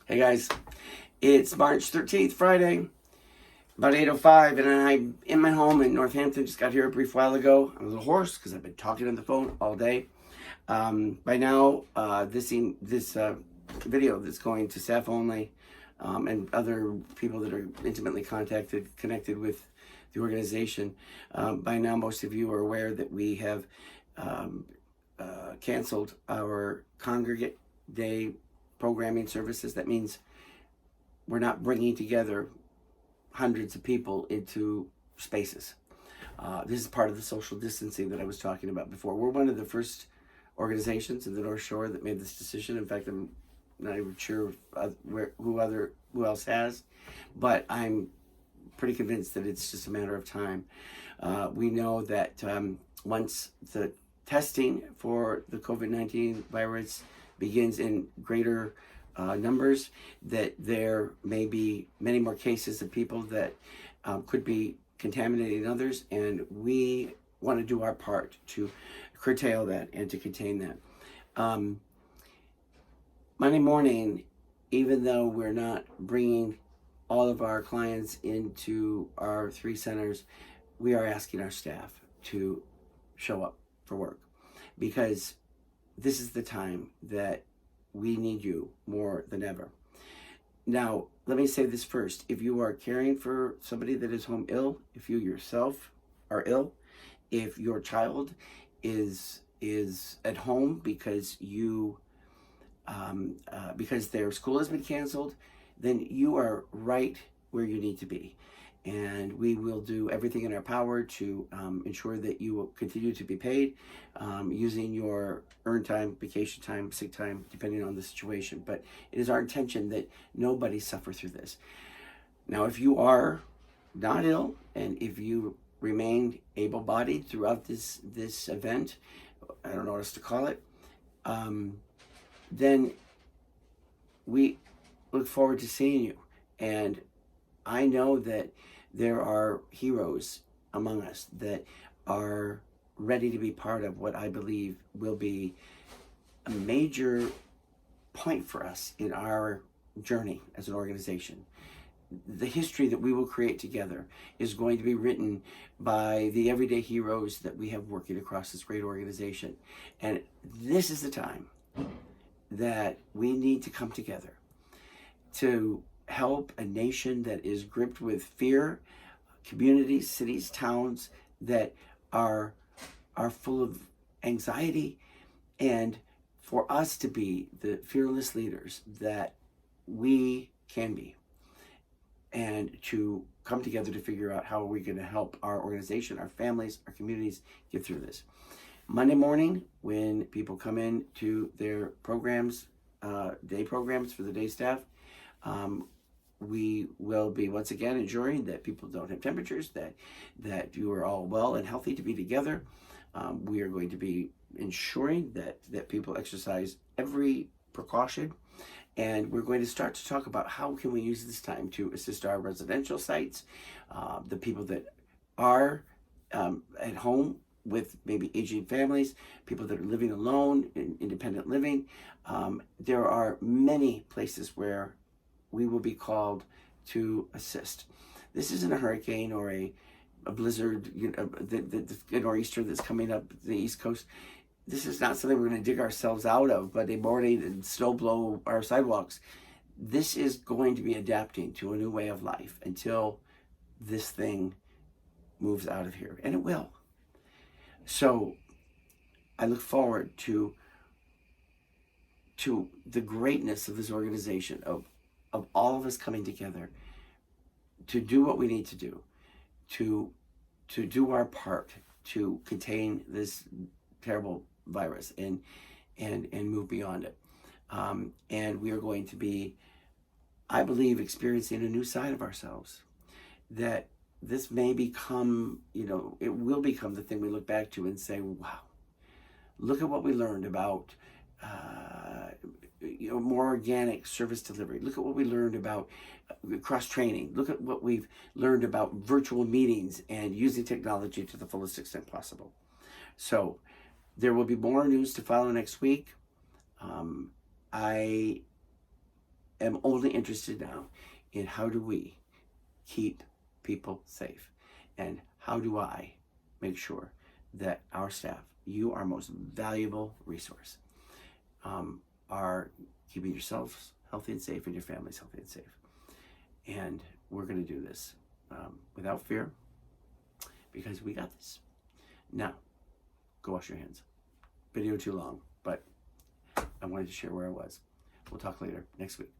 Hey guys, it's March 13th, Friday, about 8:05, and I'm in my home in Northampton. Just got here a brief while ago. I'm a little hoarse because I've been talking on the phone all day. By now, this video that's going to staff only and other people that are intimately connected with the organization. By now, most of you are aware that we have canceled our congregate day programming services. That means we're not bringing together hundreds of people into spaces. This is part of the social distancing that I was talking about before. We're one of the first organizations in the North Shore that made this decision. In fact, I'm not even sure who else has, but I'm pretty convinced that it's just a matter of time. We know that once the testing for the COVID-19 virus begins in greater numbers, that there may be many more cases of people that could be contaminating others, and we want to do our part to curtail that and to contain that. Monday morning, even though we're not bringing all of our clients into our 3 centers, we are asking our staff to show up for work, because this is the time that we need you more than ever. Now, let me say this first. If you are caring for somebody that is home ill, if you yourself are ill, if your child is at home because because their school has been canceled, then you are right where you need to be. And we will do everything in our power to ensure that you will continue to be paid using your earned time, vacation time, sick time, depending on the situation. But it is our intention that nobody suffer through this. Now, if you are not ill and if you remain able-bodied throughout this event, I don't know what else to call it, then we look forward to seeing you. And I know that there are heroes among us that are ready to be part of what I believe will be a major point for us in our journey as an organization. The history that we will create together is going to be written by the everyday heroes that we have working across this great organization. And this is the time that we need to come together to help a nation that is gripped with fear, communities, cities, towns that are full of anxiety, and for us to be the fearless leaders that we can be, and to come together to figure out how are we going to help our organization, our families, our communities get through this. Monday morning, when people come in to their programs, day programs for the day staff, we will be once again ensuring that people don't have temperatures, that you are all well and healthy to be together. We are going to be ensuring that people exercise every precaution, and we're going to start to talk about how can we use this time to assist our residential sites, the people that are at home with maybe aging families, people that are living alone in independent living. There are many places where we will be called to assist. This isn't a hurricane or a blizzard, the nor'easter that's coming up the East Coast. This is not something we're going to dig ourselves out of, but a morning and snow blow our sidewalks. This is going to be adapting to a new way of life until this thing moves out of here, and it will. So I look forward to the greatness of this organization, of all of us coming together to do what we need to do, to do our part to contain this terrible virus and move beyond it. And we are going to be, I believe, experiencing a new side of ourselves, that this may become, it will become the thing we look back to and say, wow, look at what we learned about more organic service delivery. Look at what we learned about cross-training. Look at what we've learned about virtual meetings and using technology to the fullest extent possible. So there will be more news to follow next week. I am only interested now in how do we keep people safe, and how do I make sure that our staff, you, our most valuable resource, are keeping yourselves healthy and safe and your families healthy and safe. And we're going to do this without fear, because we got this. Now, go wash your hands. Video too long, but I wanted to share where I was. We'll talk later next week.